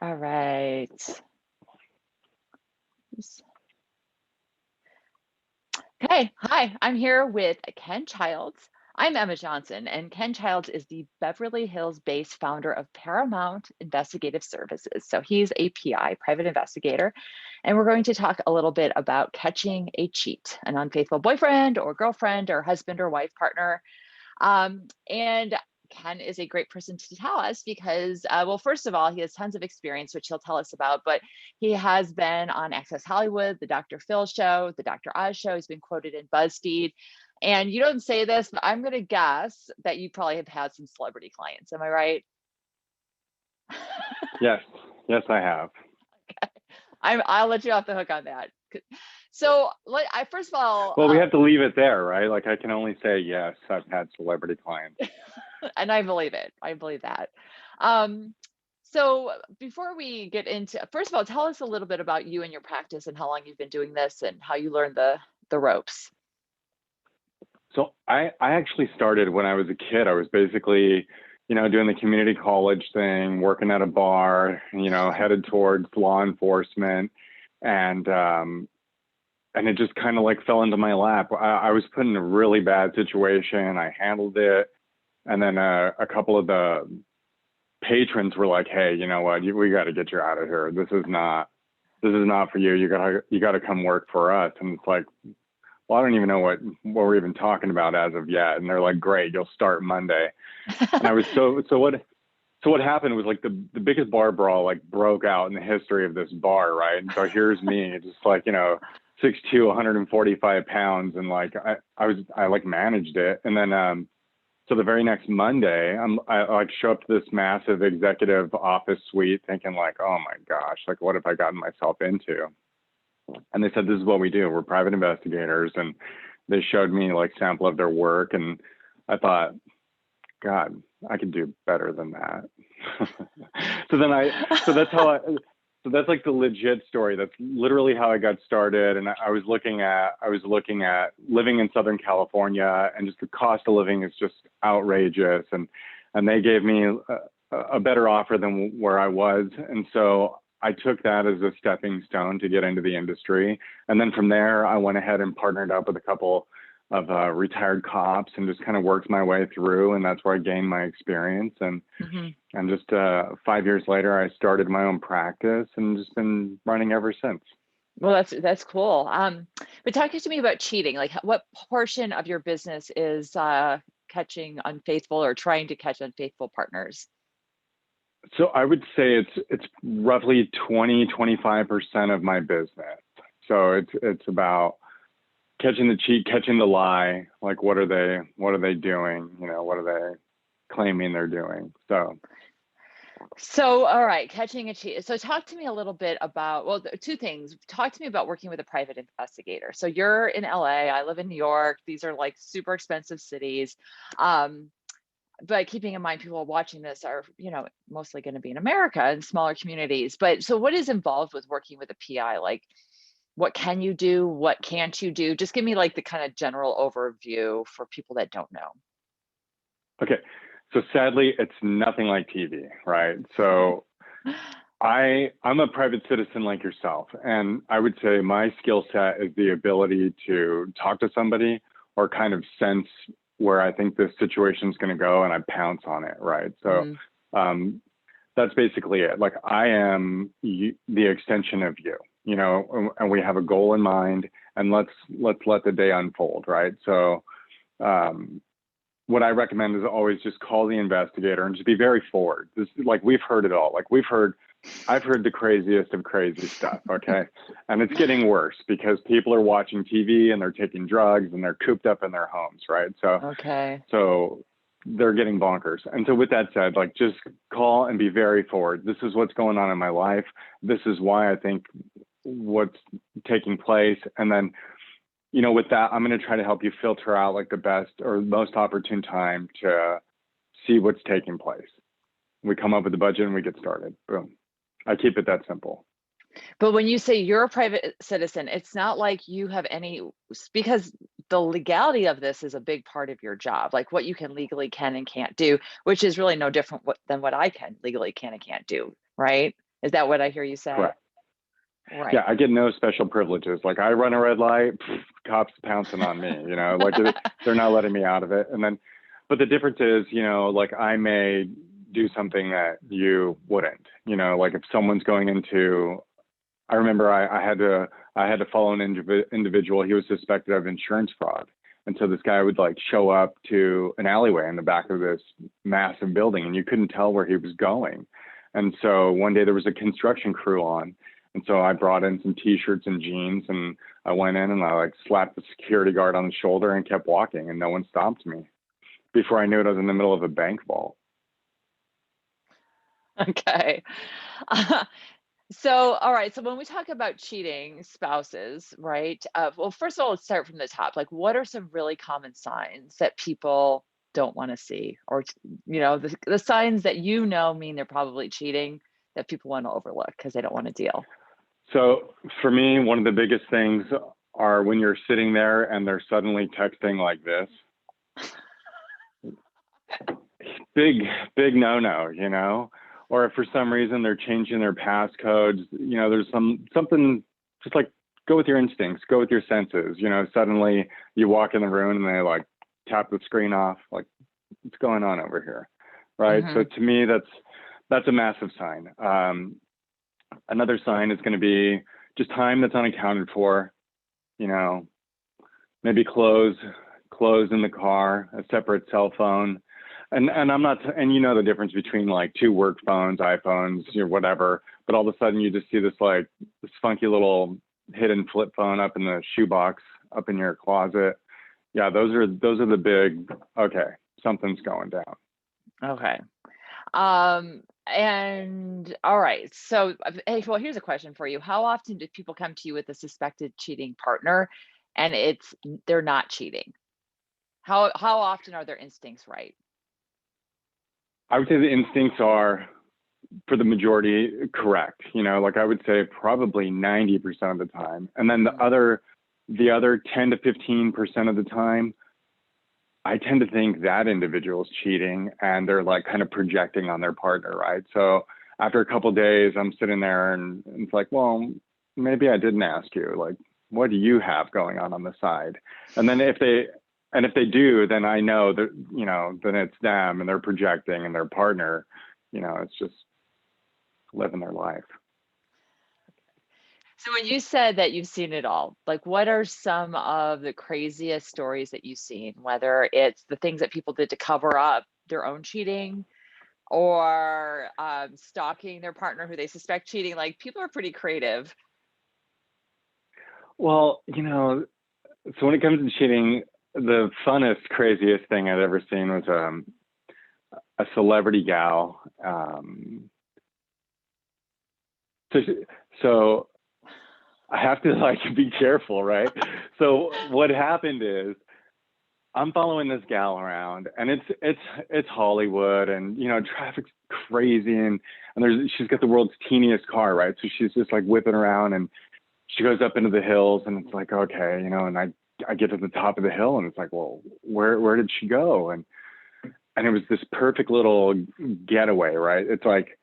All right. Okay, hi, I'm here with Ken Childs. I'm Emma Johnson, and Ken Childs is the Beverly Hills based founder of Paramount Investigative Services. So he's a PI, private investigator, and we're going to talk a little bit about catching a cheat, an unfaithful boyfriend or girlfriend or husband or wife partner. And Ken is a great person to tell us because, well, first of all, he has tons of experience, which he'll tell us about, but he has been on Access Hollywood, the Dr. Phil show, the Dr. Oz show. He's been quoted in BuzzFeed. And you don't say this, but I'm going to guess that you probably have had some celebrity clients. Am I right? Yes, yes, I have. I'll let you off the hook on that. So, first of all, Well, we have to leave it there, right? Like I can only say yes, I've had celebrity clients. and I believe it. I believe that. Um, so before we get into, first of all, tell us a little bit about you and your practice and how long you've been doing this and how you learned the ropes. So I actually started when I was a kid. I was basically, doing the community college thing, working at a bar, headed towards law enforcement, and it just kind of like fell into my lap. I was put in a really bad situation. I handled it, and then a couple of the patrons were like, "Hey, you know what? We got to get you out of here. This is not for you. You got to come work for us." And it's like, well, I don't even know what we're even talking about as of yet. And they're like, "Great, you'll start Monday." And I was so what happened was like the biggest bar brawl like broke out in the history of this bar, right? And so here's me, just like 6'2", 145 pounds, and like I like managed it, and then so the very next Monday, I like show up to this massive executive office suite, thinking like, oh my gosh, like what have I gotten myself into? And they said, this is what we do. We're private investigators, and they showed me like sample of their work, and I thought, God, I could do better than that. So that's like the legit story. That's literally how I got started. And I was looking at living in Southern California, and just the cost of living is just outrageous. And they gave me a better offer than where I was. And so I took that as a stepping stone to get into the industry. And then from there, I went ahead and partnered up with a couple of retired cops and just kind of worked my way through. And that's where I gained my experience. And just 5 years later, I started my own practice and just been running ever since. Well, that's cool. But talk to me about cheating. Like, what portion of your business is catching unfaithful or trying to catch unfaithful partners? So I would say it's roughly 20-25% of my business. So it's about catching the cheat, catching the lie. Like what are they doing? What are they claiming they're doing? So, all right, catching a cheat. So, talk to me a little bit about, well, two things. Talk to me about working with a private investigator. So, you're in LA, I live in New York. These are like super expensive cities. Um, but keeping in mind people watching this are, mostly going to be in America and smaller communities. But so, what is involved with working with a PI? Like, what can you do? What can't you do? Just give me like the kind of general overview for people that don't know. Okay. So sadly, it's nothing like TV, right? So I'm a private citizen like yourself, and I would say my skill set is the ability to talk to somebody or kind of sense where I think this situation is going to go, and I pounce on it, right? So um, that's basically it. Like I am the extension of you, and we have a goal in mind, and let's let the day unfold, right? So what I recommend is always just call the investigator and just be very forward. This, like we've heard it all. Like I've heard the craziest of crazy stuff. Okay. And it's getting worse because people are watching TV and they're taking drugs and they're cooped up in their homes. Right. Okay. So they're getting bonkers. And so with that said, like just call and be very forward. This is what's going on in my life. This is why I think what's taking place. And then, with that, I'm going to try to help you filter out like the best or most opportune time to see what's taking place. We come up with the budget and we get started. Boom. I keep it that simple. But when you say you're a private citizen, it's not like you have any, because the legality of this is a big part of your job, like what you can and can't do, which is really no different than what I can legally can and can't do, right? Is that what I hear you say? Correct. Right. Yeah, I get no special privileges. Like I run a red light, cops pouncing on me, like they're not letting me out of it. And then, but the difference is, like I may do something that you wouldn't, like if someone's going into, I remember I had to follow an individual. He was suspected of insurance fraud. And so this guy would like show up to an alleyway in the back of this massive building and you couldn't tell where he was going. And so one day there was a construction crew on. And so I brought in some t-shirts and jeans and I went in and I like slapped the security guard on the shoulder and kept walking and no one stopped me. Before I knew it, I was in the middle of a bank vault. Okay. So, all right. So when we talk about cheating spouses, right? Well, first of all, let's start from the top. Like, what are some really common signs that people don't want to see, or the signs that mean they're probably cheating that people want to overlook because they don't want to deal. So for me, one of the biggest things are when you're sitting there and they're suddenly texting like this. Big no. Or if for some reason they're changing their passcodes, there's something just like go with your instincts, go with your senses. Suddenly you walk in the room and they like tap the screen off, like what's going on over here, right? Mm-hmm. So to me, that's a massive sign. Another sign is going to be just time that's unaccounted for. Maybe clothes in the car, a separate cell phone. And I'm not, and the difference between like two work phones, iPhones, whatever, but all of a sudden you just see this funky little hidden flip phone up in the shoebox, up in your closet. Yeah, those are the big, okay, something's going down. Okay. And all right. So, hey, well, here's a question for you. How often do people come to you with a suspected cheating partner and they're not cheating? How often are their instincts right? I would say the instincts are, for the majority, correct. Like I would say probably 90% of the time. And then the other 10 to 15% of the time, I tend to think that individual's cheating and they're like kind of projecting on their partner, right? So after a couple of days, I'm sitting there and it's like, well, maybe I didn't ask you. Like, what do you have going on the side? And then if they do, then I know that, then it's them and they're projecting and their partner, it's just living their life. So when you said that you've seen it all, like what are some of the craziest stories that you've seen, whether it's the things that people did to cover up their own cheating or stalking their partner who they suspect cheating? Like people are pretty creative. Well, so when it comes to cheating, the funnest, craziest thing I'd ever seen was a celebrity gal. So I have to like be careful, right? So what happened is I'm following this gal around, and it's Hollywood, and traffic's crazy, and she's got the world's teeniest car, right? So she's just like whipping around, and she goes up into the hills, and it's like okay, and I get to the top of the hill, and it's like, well, where did she go? And it was this perfect little getaway, right? It's like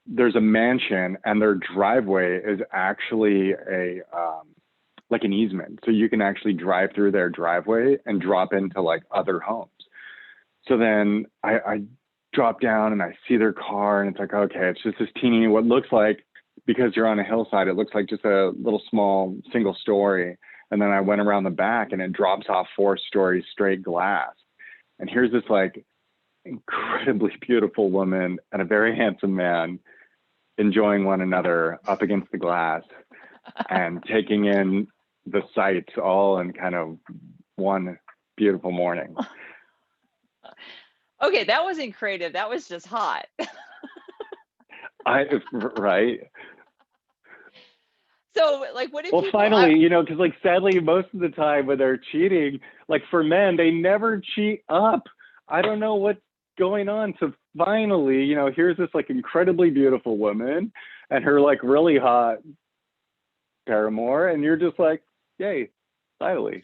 there's a mansion and their driveway is actually like an easement. So you can actually drive through their driveway and drop into like other homes. So then I drop down and I see their car and it's like, okay, it's just this teeny, what looks like, because you're on a hillside, it looks like just a little small single story. And then I went around the back and it drops off 4 stories straight glass. And here's this like incredibly beautiful woman and a very handsome man enjoying one another up against the glass and taking in the sights all in kind of one beautiful morning. Okay, that wasn't creative. That was just hot. Right. So, like, what do Well, people? finally, because like sadly, most of the time when they're cheating, like for men, they never cheat up. I don't know what's going on. So finally, here's this like incredibly beautiful woman and her like really hot paramour, and you're just like, yay, finally.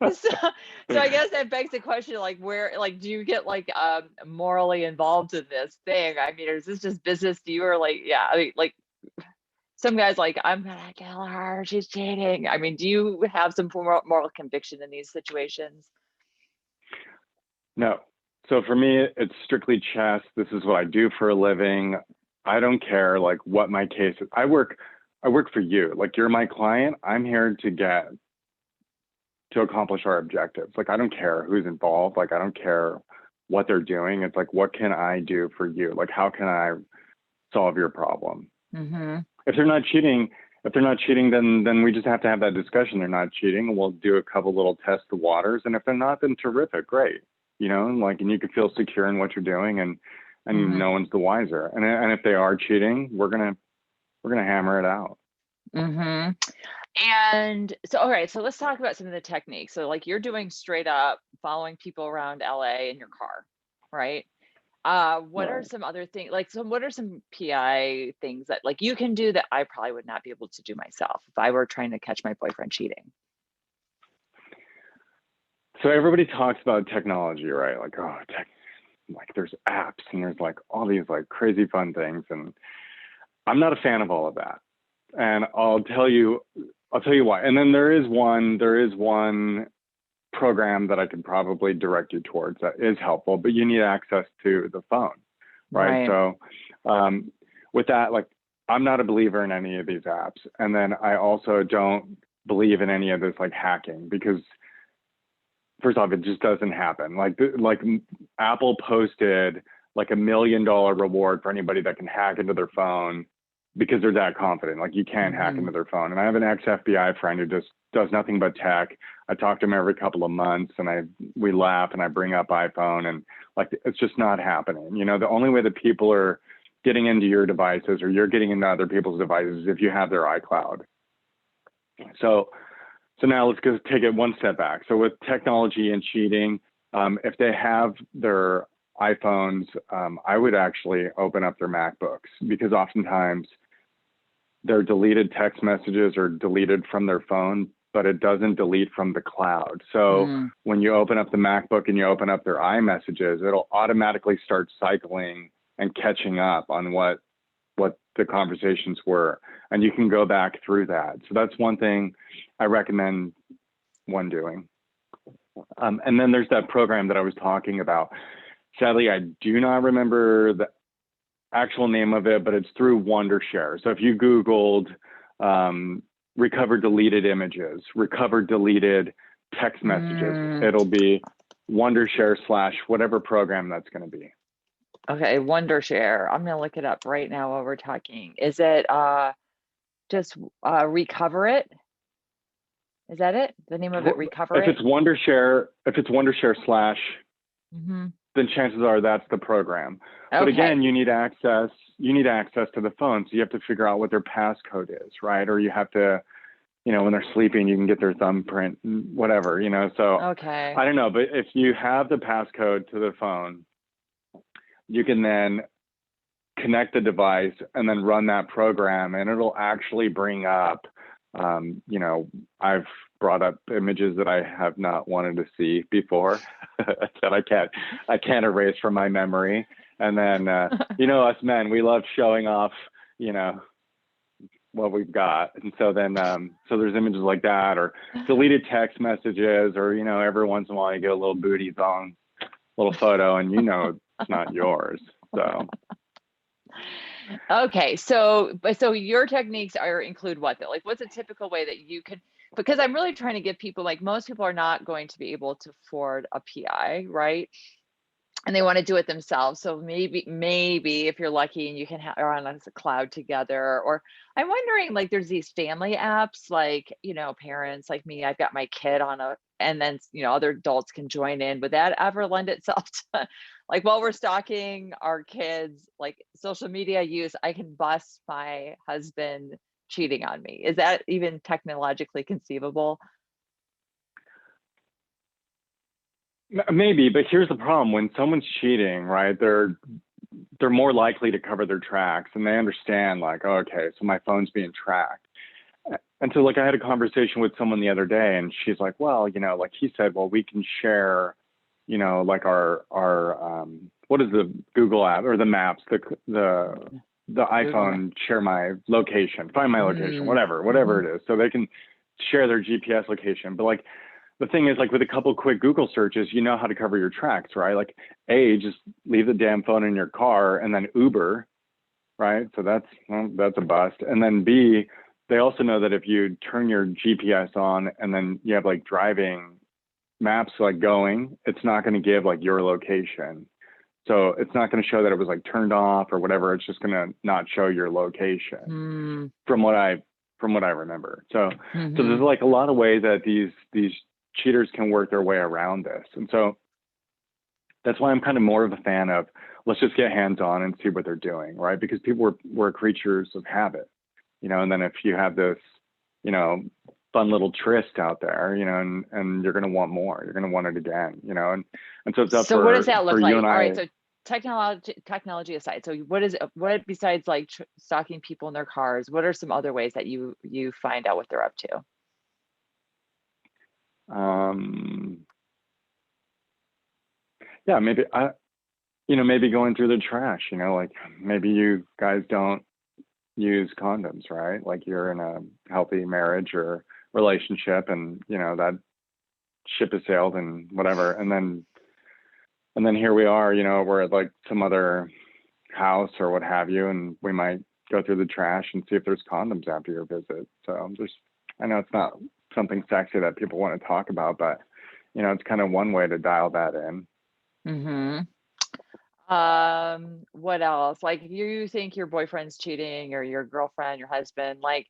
So I guess that begs the question, like, where, like, do you get like morally involved in this thing? I mean, is this just business to you, or like, yeah, I mean, like some guys like, I'm gonna kill her, she's cheating. I mean, do you have some moral conviction in these situations? No. So for me, it's strictly chess. This is what I do for a living. I don't care like what my case is. I work for you. Like you're my client. I'm here to accomplish our objectives. Like I don't care who's involved. Like I don't care what they're doing. It's like, what can I do for you? Like how can I solve your problem? Mm-hmm. If they're not cheating, then we just have to have that discussion. They're not cheating, and we'll do a couple little test the waters. And if they're not, then terrific, great. You know, like, and you can feel secure in what you're doing, and Mm-hmm. no one's the wiser. And if they are cheating, we're gonna hammer it out. Mm-hmm. And so, all right, so let's talk about some of the techniques. So, like, you're doing straight up following people around LA in your car, right? What are Right. some other things, like, so what are some PI things that like you can do that I probably would not be able to do myself if I were trying to catch my boyfriend cheating? So everybody talks about technology, right? Like, oh, like there's apps and there's like all these like crazy fun things, and I'm not a fan of all of that. And I'll tell you why. And then there is one program that I could probably direct you towards that is helpful, but you need access to the phone, right? Right. So um, with that, like I'm not a believer in any of these apps. And then I also don't believe in any of this like hacking because first off, it just doesn't happen. Like Apple posted like $1 million reward for anybody that can hack into their phone because they're that confident. Like you can't hack Mm-hmm. into their phone. And I have an ex FBI friend who just does nothing but tech. I talk to him every couple of months, and we laugh, and I bring up iPhone, and like it's just not happening. You know, the only way that people are getting into your devices or you're getting into other people's devices is if you have their iCloud. So so now let's go take it one step back. So with technology and cheating, if they have their iPhones, I would actually open up their MacBooks because oftentimes their deleted text messages are deleted from their phone, but it doesn't delete from the cloud. So Mm. when you open up the MacBook and you open up their iMessages, it'll automatically start cycling and catching up on what the conversations were, and you can go back through that. So that's one thing I recommend one doing. And then there's that program that I was talking about. Sadly, I do not remember the actual name of it, but it's through Wondershare. So if you Googled recover deleted images, recover deleted text messages, Mm. it'll be Wondershare slash whatever program that's going to be. Okay, Wondershare. I'm gonna look it up right now while we're talking. Is it just Recover It? Is that it? The name of it, Recover It? If it's Wondershare slash, Mm-hmm. then chances are that's the program. But Okay. again, you need access to the phone. So you have to figure out what their passcode is, right? Or you have to, when they're sleeping, you can get their thumbprint, whatever, So Okay. I don't know, but if you have the passcode to the phone, you can then connect the device and then run that program, and it'll actually bring up, I've brought up images that I have not wanted to see before that I can't erase from my memory. And then, us men, we love showing off, what we've got. And so then, so there's images like that, or deleted text messages, or, every once in a while you get a little booty thong, little photo, and it's not yours. So Okay, so your techniques are include what though? Like, what's a typical way that you can? Because I'm really trying to give people, like, most people are not going to be able to afford a PI, right? And they want to do it themselves. So maybe if you're lucky and you can are on a cloud together, or I'm wondering, like, there's these family apps, like, parents like me, I've got my kid on a, and then, other adults can join in. Would that ever lend itself to, like, while we're stalking our kids, like, social media use, I can bust my husband cheating on me? Is that even technologically conceivable? maybe, but here's the problem: when someone's cheating, right? They're more likely to cover their tracks, and they understand, like, oh, okay, so my phone's being tracked. And so like I had a conversation with someone the other day, and she's like, well, you know, like he said, well, we can share, you know, like our what is the Google app or the maps, the Google Maps. iPhone share my location, find my location, Mm, whatever hmm. it is. So they can share their GPS location. But like the thing is, like with a couple quick Google searches, you know how to cover your tracks, right? Like A, just leave the damn phone in your car and then Uber, right? So that's, well, that's a bust. And then B, they also know that if you turn your GPS on and then you have like driving maps like going, it's not going to give like your location. So it's not going to show that it was like turned off or whatever. It's just going to not show your location Mm, from what I remember. So there's hmm. like a lot of ways that these cheaters can work their way around this. And so that's why I'm kind of more of a fan of let's just get hands on and see what they're doing, right? Because people were creatures of habit, you know, and then if you have this, you know, fun little tryst out there, you know, and you're going to want more, you're going to want it again, you know, and so it's up So what does that for look you like? and All right, I. so technology aside, so what besides like stalking people in their cars, what are some other ways that you find out what they're up to? um yeah, maybe you know, maybe going through the trash, you know, like maybe you guys don't use condoms, right? Like you're in a healthy marriage or relationship, and you know that ship has sailed and whatever, and then here we are, you know, we're at like some other house or what have you, and we might go through the trash and see if there's condoms after your visit. So there's, I know it's not something sexy that people want to talk about, but you know, it's kind of one way to dial that in. Hmm. What else? Like you think your boyfriend's cheating or your girlfriend, your husband, like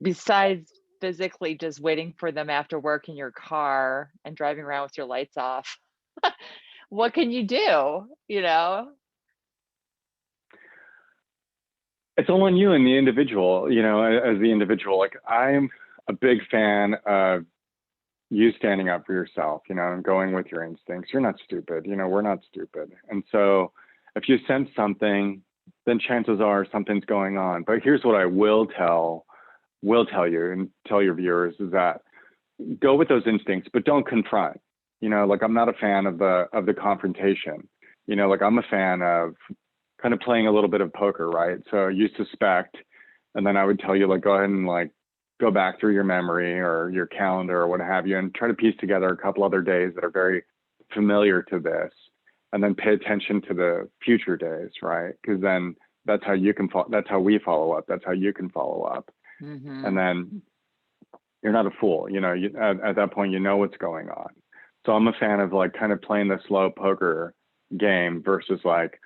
besides physically just waiting for them after work in your car and driving around with your lights off, what can you do? You know? It's all on you and the individual, you know, as the individual. Like I'm a big fan of you standing up for yourself, you know, and going with your instincts. You're not stupid, you know, we're not stupid. And so if you sense something, then chances are something's going on. But here's what I will tell you and tell your viewers is that go with those instincts, but don't confront. You know, like I'm not a fan of the confrontation. You know, like I'm a fan of kind of playing a little bit of poker, right? So you suspect, and then I would tell you like go ahead and like go back through your memory or your calendar or what have you, and try to piece together a couple other days that are very familiar to this, and then pay attention to the future days, right? Because then that's how you can that's how we follow up. That's how you can follow up, and Hmm. then you're not a fool. You know, at that point, you know what's going on. So I'm a fan of like kind of playing the slow poker game versus like,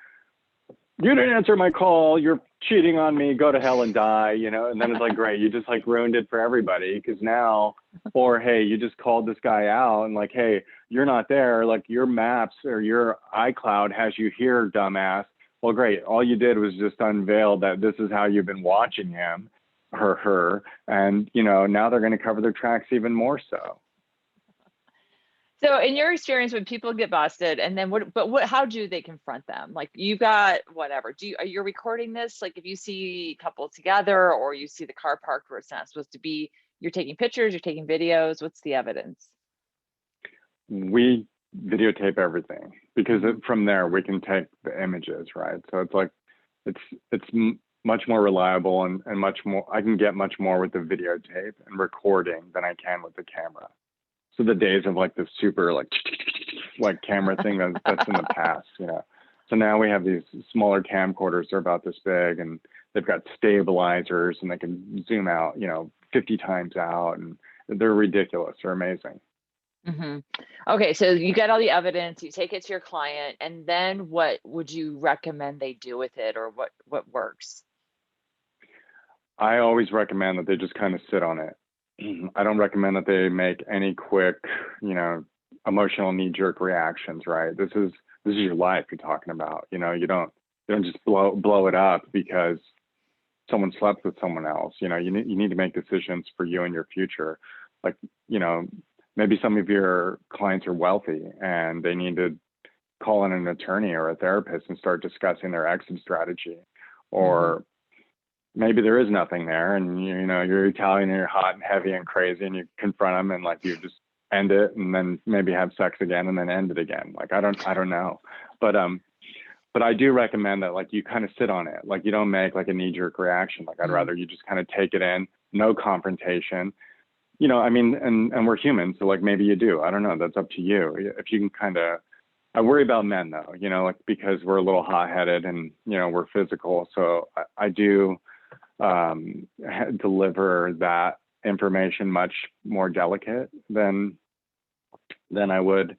you didn't answer my call, you're cheating on me, go to hell and die, you know? And then it's like, great, you just like ruined it for everybody because now, or hey, you just called this guy out and like, hey, you're not there. Like your maps or your iCloud has you here, dumbass. Well, great. All you did was just unveil that this is how you've been watching him or her. And, you know, now they're going to cover their tracks even more so. So in your experience when people get busted and then how do they confront them? Like you got whatever. Are you recording this? Like if you see a couple together or you see the car parked where it's not supposed to be, you're taking pictures, you're taking videos. What's the evidence? We videotape everything because Hmm. from there we can take the images, right? So it's like it's much more reliable and much more. I can get much more with the videotape and recording than I can with the camera. So the days of like the super like camera thing that's in the past, you know. So now we have these smaller camcorders. They're about this big, and they've got stabilizers, and they can zoom out, you know, 50 times out, and they're ridiculous. They're amazing. Hmm. Okay, so you get all the evidence, you take it to your client, and then what would you recommend they do with it, or what works? I always recommend that they just kind of sit on it. I don't recommend that they make any quick, you know, emotional knee-jerk reactions, right? This is your life you're talking about. You know, you don't just blow it up because someone slept with someone else. You know, you need to make decisions for you and your future. Like, you know, maybe some of your clients are wealthy and they need to call in an attorney or a therapist and start discussing their exit strategy. Hmm. Or maybe there is nothing there, and you know you're Italian and you're hot and heavy and crazy, and you confront them and like you just end it, and then maybe have sex again, and then end it again. Like I don't know, but I do recommend that like you kind of sit on it, like you don't make like a knee jerk reaction. Like I'd Mm, rather you just kind of take it in, no confrontation. You know, I mean, and we're human, so like maybe you do. I don't know. That's up to you. If you can kind of, I worry about men though, you know, like because we're a little hot headed and you know we're physical. So I do deliver that information much more delicate than I would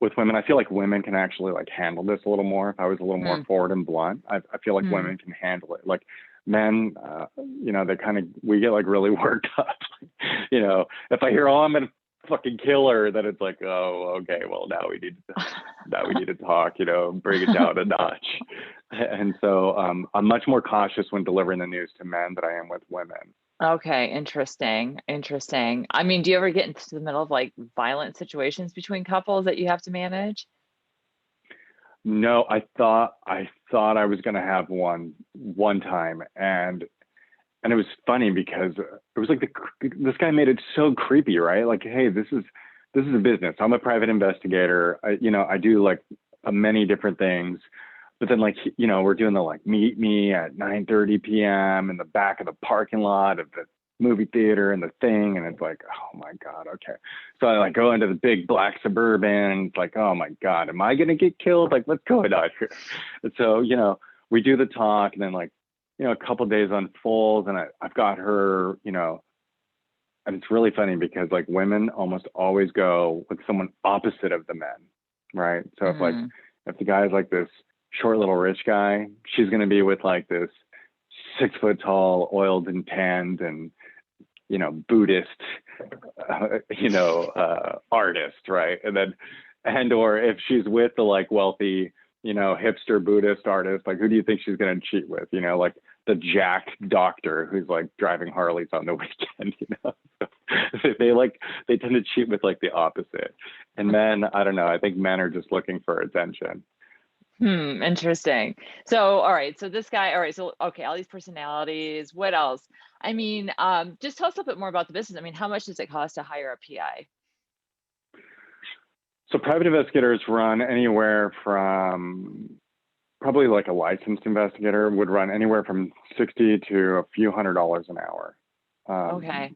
with women. I feel like women can actually like handle this a little more. If I was a little more mm, forward and blunt, I feel like mm. women can handle it. Like men, you know, they kind of, we get like really worked up. You know, if I hear, oh, I'm gonna fucking kill her, then it's like, oh, okay, well now we need to talk, you know, bring it down a notch. And so I'm much more cautious when delivering the news to men than I am with women. Okay, interesting. Interesting. I mean, do you ever get into the middle of like violent situations between couples that you have to manage? No, I thought I was gonna have one time, and it was funny because it was like this guy made it so creepy, right? Like, hey, this is a business. I'm a private investigator. You know, I do like many different things, but then like you know, we're doing the like meet me at 9:30 p.m. in the back of the parking lot of the movie theater and the thing, and it's like, oh my god, okay. So I like go into the big black Suburban, and it's like, oh my god, am I gonna get killed? Like, what's going on here? And so you know, we do the talk, and then like you know, a couple days unfolds, and I've got her, you know, and it's really funny because like women almost always go with someone opposite of the men, right? So if like Mm. if the guy's like this short little rich guy, she's gonna be with like this 6 foot tall, oiled and tanned, and you know, Buddhist, artist, right? And then, and or if she's with the like wealthy, you know, hipster Buddhist artist, like who do you think she's gonna cheat with? You know, like the jack doctor who's like driving Harleys on the weekend. You know, they like they tend to cheat with like the opposite. And men, I don't know. I think men are just looking for attention. Interesting. So, all right. So this guy, all right. So, okay, all these personalities. What else? I mean, just tell us a little bit more about the business. I mean, how much does it cost to hire a PI? So private investigators run anywhere from probably like a licensed investigator would run anywhere from 60 to a few $100s an hour. Okay.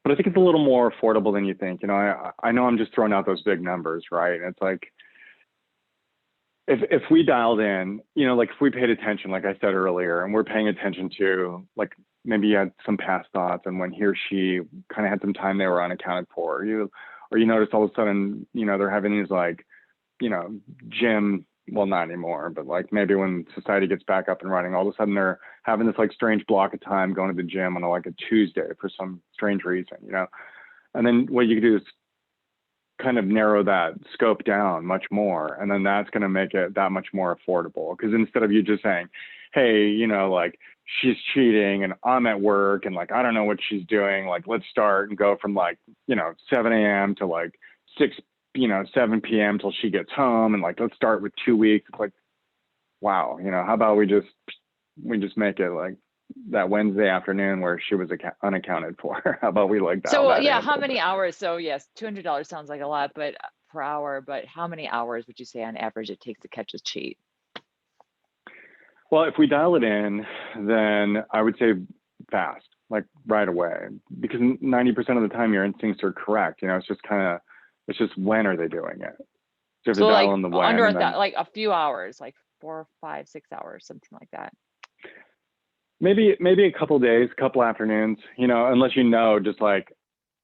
But I think it's a little more affordable than you think. You know, I know I'm just throwing out those big numbers, right? And it's like if we dialed in, you know, like if we paid attention, like I said earlier, and we're paying attention to like maybe you had some past thoughts, and when he or she kind of had some time they were unaccounted for, or you notice all of a sudden, you know, they're having these like, you know, gym, well, not anymore, but like maybe when society gets back up and running, all of a sudden they're having this like strange block of time going to the gym on like a Tuesday for some strange reason, you know. And then what you can do is kind of narrow that scope down much more, and then that's going to make it that much more affordable, because instead of you just saying, hey, you know, like she's cheating and I'm at work and like I don't know what she's doing, like let's start and go from like, you know, 7 a.m. to like 6, you know, 7 p.m. till she gets home, and like let's start with 2 weeks. It's like, wow, you know, how about we just make it like that Wednesday afternoon where she was unaccounted for. How about we like dial So, that in yeah, a how little many bit? hours? So, yes, $200 sounds like a lot, but per hour, but how many hours would you say on average it takes to catch a cheat? Well, if we dial it in, then I would say fast, like right away, because 90% of the time your instincts are correct. You know, it's just kind of, it's just when are they doing it? So you have to So, dial like in the under when, a and that, then like a few hours, like 4, 5, 6 hours, something like that. maybe a couple days, couple afternoons. You know, unless you know, just like,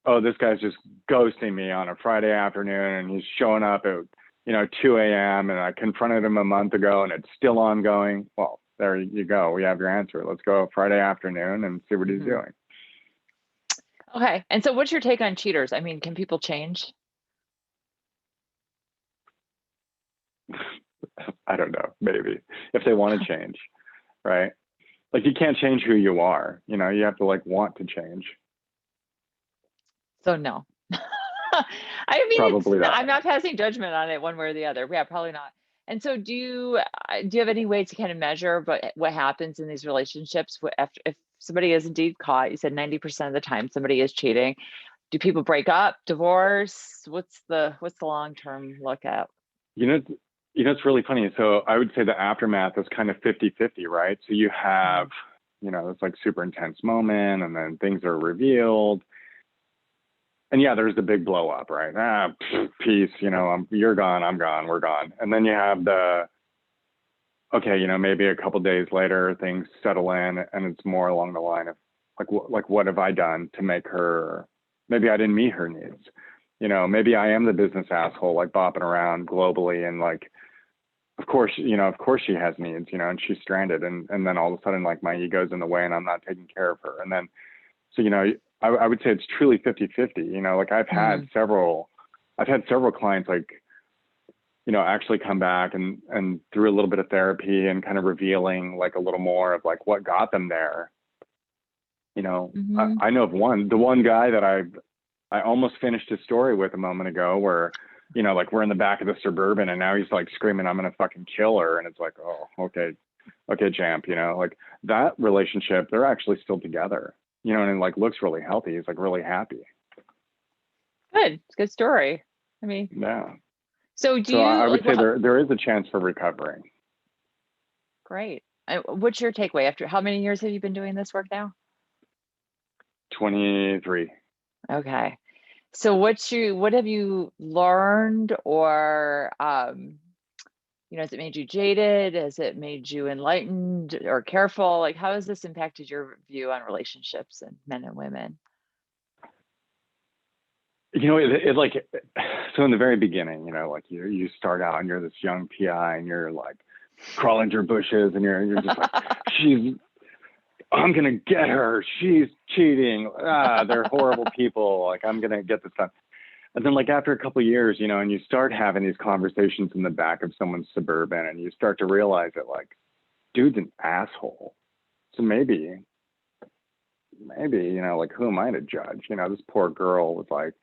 oh, this guy's just ghosting me on a Friday afternoon, and he's showing up at, you know, 2 a.m. and I confronted him a month ago, and it's still ongoing. Well, there you go. We have your answer. Let's go Friday afternoon and see what he's Hmm. doing. Okay. And so, what's your take on cheaters? I mean, can people change? I don't know, maybe if they want to change, right? Like you can't change who you are. You know, you have to like want to change. So, no. I mean, Probably I'm not. not passing judgment on it one way or the other. Yeah, probably not. And so do you have any way to kind of measure what happens in these relationships after, if somebody is indeed caught? You said 90% of the time somebody is cheating. Do people break up, divorce? What's the long-term look at? You know, it's really funny. So I would say the aftermath is kind of 50-50, right? So you have, Mhm. it's like super intense moment and then things are revealed. And yeah, there's the big blow up, right? Peace, you're gone, I'm gone, we're gone. And then you have okay, maybe a couple days later, things settle in and it's more along the line of like, what have I done to make her, maybe I didn't meet her needs. Maybe I am the business asshole, like bopping around globally and like, of course she has needs, and she's stranded and then all of a sudden like my ego's in the way and I'm not taking care of her. And then, so, I would say it's truly 50-50, like Mm, I've had several clients like, actually come back and through a little bit of therapy and kind of revealing like a little more of like what got them there. mhm. I know of the one guy that I almost finished his story with a moment ago where, like we're in the back of the Suburban and now he's like screaming, I'm going to fucking kill her. And it's like, oh, okay. Okay, champ, like that relationship, they're actually still together, and it like looks really healthy. He's like really happy. Good. It's a good story. I mean, Yeah. so do So I you would like say what? there is a chance for recovery. Great. What's your takeaway after how many years have you been doing this work now? 23. Okay. So what have you learned, or has it made you jaded? Has it made you enlightened or careful? Like, how has this impacted your view on relationships and men and women? It like, so in the very beginning, like you start out and you're this young PI and you're like crawling through bushes and you're just like, I'm going to get her. She's cheating. They're horrible people. Like, I'm going to get this done. And then like after a couple of years, and you start having these conversations in the back of someone's Suburban and you start to realize that like, dude's an asshole. So maybe, like who am I to judge? This poor girl was like,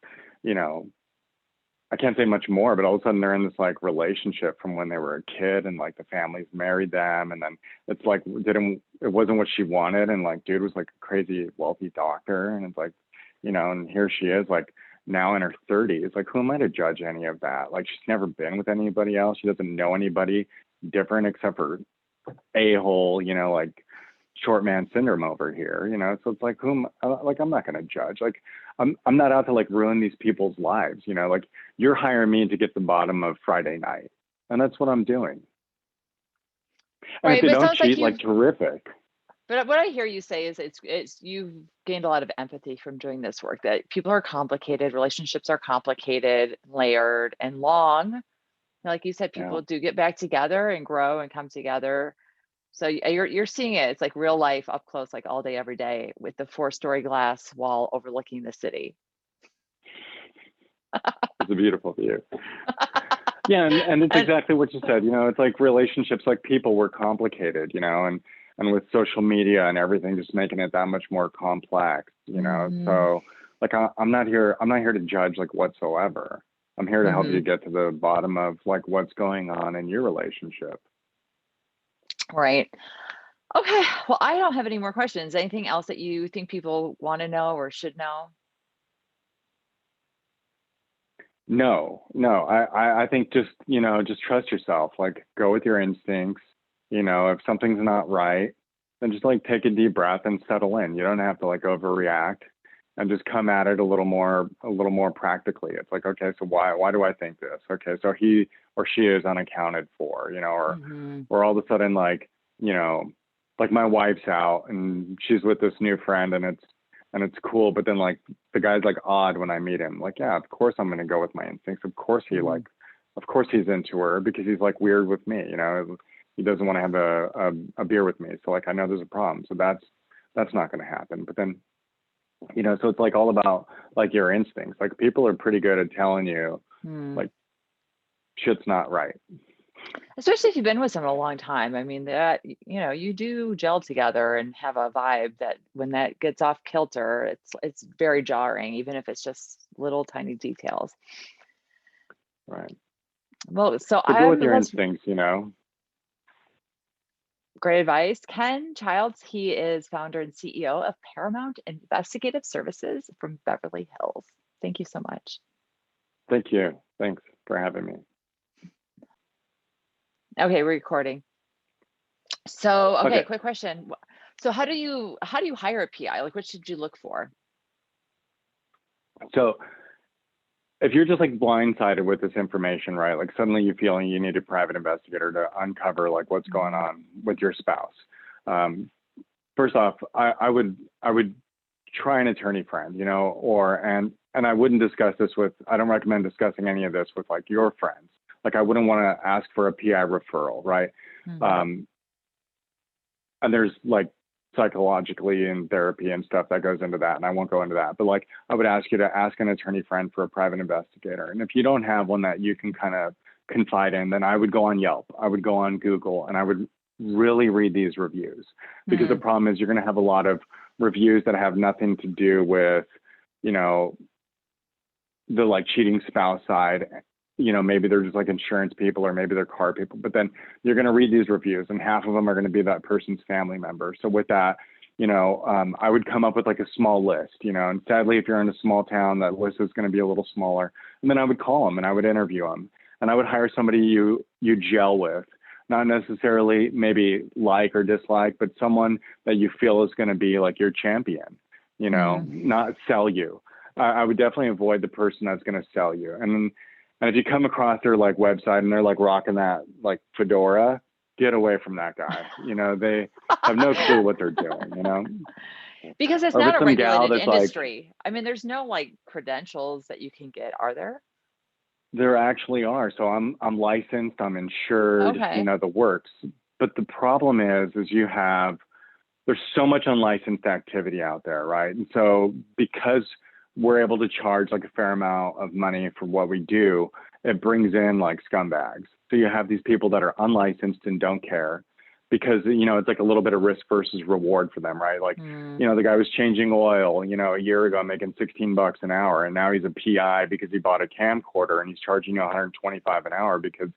you know, I can't say much more, but all of a sudden they're in this like relationship from when they were a kid and like the family's married them. And then it's like, it wasn't what she wanted. And like, dude was like a crazy wealthy doctor. And it's like, and here she is like now in her 30s. Like, who am I to judge any of that? Like, she's never been with anybody else. She doesn't know anybody different except for a-hole, like short man syndrome over here, so it's like like I'm not going to judge, like I'm not out to like ruin these people's lives, like you're hiring me to get the bottom of Friday night and that's what I'm doing. And if Right, they but it don't sounds like cheat, like terrific. but what I hear you say is it's you've gained a lot of empathy from doing this work, that people are complicated, relationships are complicated, layered, and long. Like you said, Yeah, people do get back together and grow and come together. So you're seeing it. It's like real life up close, like all day, every day, with the four-story glass wall overlooking the city. it's a beautiful view. Yeah, and it's And exactly what you said. It's like relationships, like people were complicated, and with social media and everything, just making it that much more complex. mhm, So, like, I'm not here to judge like whatsoever. I'm here to help you mhm, get to the bottom of like what's going on in your relationship. right. Okay. Well, I don't have any more questions. Anything else that you think people want to know or should know? No, no, I think just trust yourself. Like, go with your instincts. If something's not right, then just like take a deep breath and settle in. You don't have to like overreact and just come at it a little more practically. It's like, okay, so why do I think this? Okay, so he or she is unaccounted for, Mhm, or all of a sudden like, you know, like my wife's out and she's with this new friend and it's cool, but then like the guy's like odd when I meet him. Like, yeah, of course I'm gonna go with my instincts. mhm. Of course he's into her because he's like weird with me. He doesn't want to have a beer with me. So like I know there's a problem. So that's not gonna happen. But then so it's like all about like your instincts. Like people are pretty good at telling you Mm. like shit's not right. Especially if you've been with someone a long time. I mean, you do gel together and have a vibe that when that gets off kilter, it's very jarring, even if it's just little tiny details. Right. Well, so So go with I'm your let's instincts, you know. great advice. Ken Childs, he is founder and CEO of Paramount Investigative Services from Beverly Hills. Thank you so much. Thank you. Thanks for having me. Okay, we're recording. So, okay, Okay. quick question. So how do you hire a PI? Like what should you look for? So if you're just like blindsided with this information, right? Like suddenly you feel you need a private investigator to uncover like what's going Mhm. on with your spouse. Um, First off, I would try an attorney friend, you know, and I wouldn't discuss this with. I don't recommend discussing any of this with like your friends. Like I wouldn't want to ask for a PI referral, right? Mhm. Um, and there's like psychologically and therapy and stuff that goes into that, and I won't go into that. But like I would ask you to ask an attorney friend for a private investigator, and if you don't have one that you can kind of confide in, then I would go on Yelp, I would go on Google, and I would really read these reviews, because the Mhm. problem is you're going to have a lot of reviews that have nothing to do with, you know, the like cheating spouse side. You know, maybe they're just like insurance people or maybe they're car people, but then you're going to read these reviews and half of them are going to be that person's family member. So with that, I would come up with like a small list, you know, and sadly, if you're in a small town, that list is going to be a little smaller. And then I would call them and I would interview them, and I would hire somebody you gel with, not necessarily maybe like or dislike, but someone that you feel is going to be like your champion, you know, Mhm. not sell you. I would definitely avoid the person that's going to sell you. And if you come across their like website and they're like rocking that like fedora, get away from that guy. You know, they have no clue what they're doing, you know? Because it's Or if not it's a some gal regulated that's like, industry. I mean, there's no like credentials that you can get, are there? there actually are. So I'm licensed, I'm insured, you Okay. know, the works. But the problem is you have, there's so much unlicensed activity out there, right? And so because we're able to charge like a fair amount of money for what we do, it brings in like scumbags. So you have these people that are unlicensed and don't care, because, you know, it's like a little bit of risk versus reward for them, right? Like, Mm. you know, the guy was changing oil, you know, a year ago making 16 bucks an hour, and now he's a PI because he bought a camcorder and he's charging you 125 an hour because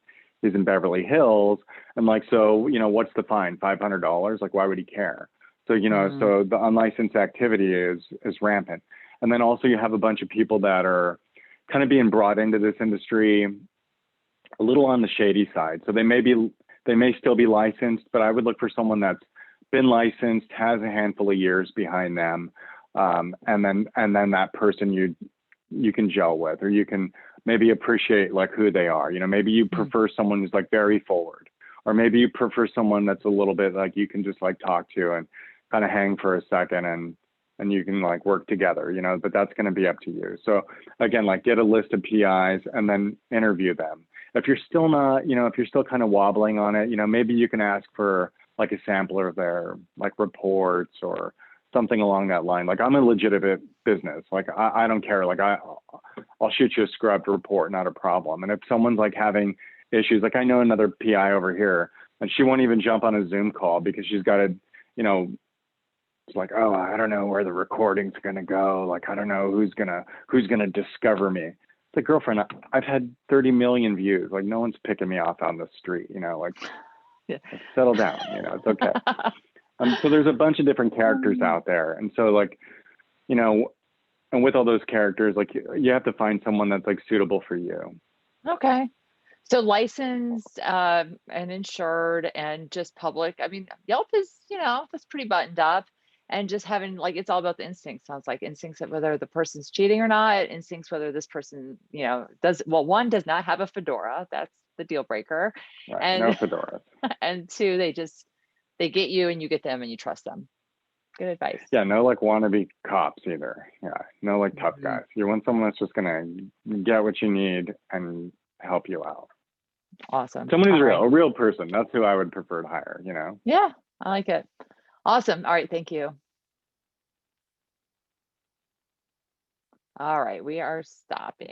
he's in Beverly Hills. And like, so, you know, what's the fine? $500? Like, why would he care? So, you know, Mm. so the unlicensed activity is rampant. And then also you have a bunch of people that are kind of being brought into this industry a little on the shady side. So they may still be licensed, but I would look for someone that's been licensed, has a handful of years behind them, and then that person you can gel with, or you can maybe appreciate like who they are. You know, maybe you Mm. prefer someone who's like very forward, or maybe you prefer someone that's a little bit like you can just like talk to and kind of hang for a second, and you can like work together, you know, but that's going to be up to you. So again, like get a list of PIs and then interview them. If you're still not, you know, if you're still kind of wobbling on it, you know, maybe you can ask for like a sampler of their like reports or something along that line. Like I'm a legitimate business. Like I don't care. Like I'll shoot you a scrubbed report, not a problem. And if someone's like having issues, like I know another PI over here, and she won't even jump on a Zoom call because she's got to, you know, it's like, oh, I don't know where the recording's gonna go. Like I don't know who's gonna discover me. It's like, girlfriend, I've had 30 million views. Like no one's picking me off on the street. You know, Yeah. like settle down. You know, it's okay. So there's a bunch of different characters Um, out there, and so like, you know, and with all those characters, like you have to find someone that's like suitable for you. okay. So licensed and insured and just public. I mean, Yelp is, that's pretty buttoned up. And just having like it's all about the instincts. Sounds like instincts of whether the person's cheating or not, instincts whether this person, does well, one does not have a fedora. That's the deal breaker. Right? No And fedoras. and two, they get you and you get them and you trust them. Good advice. Yeah, no like wannabe cops either. Yeah, no like tough Mhm. guys. You want someone that's just gonna get what you need and help you out. Awesome. Someone All who's real, right. a real person. That's who I would prefer to hire, you know? Yeah, I like it. Awesome. All right. Thank you. All right. We are stopping.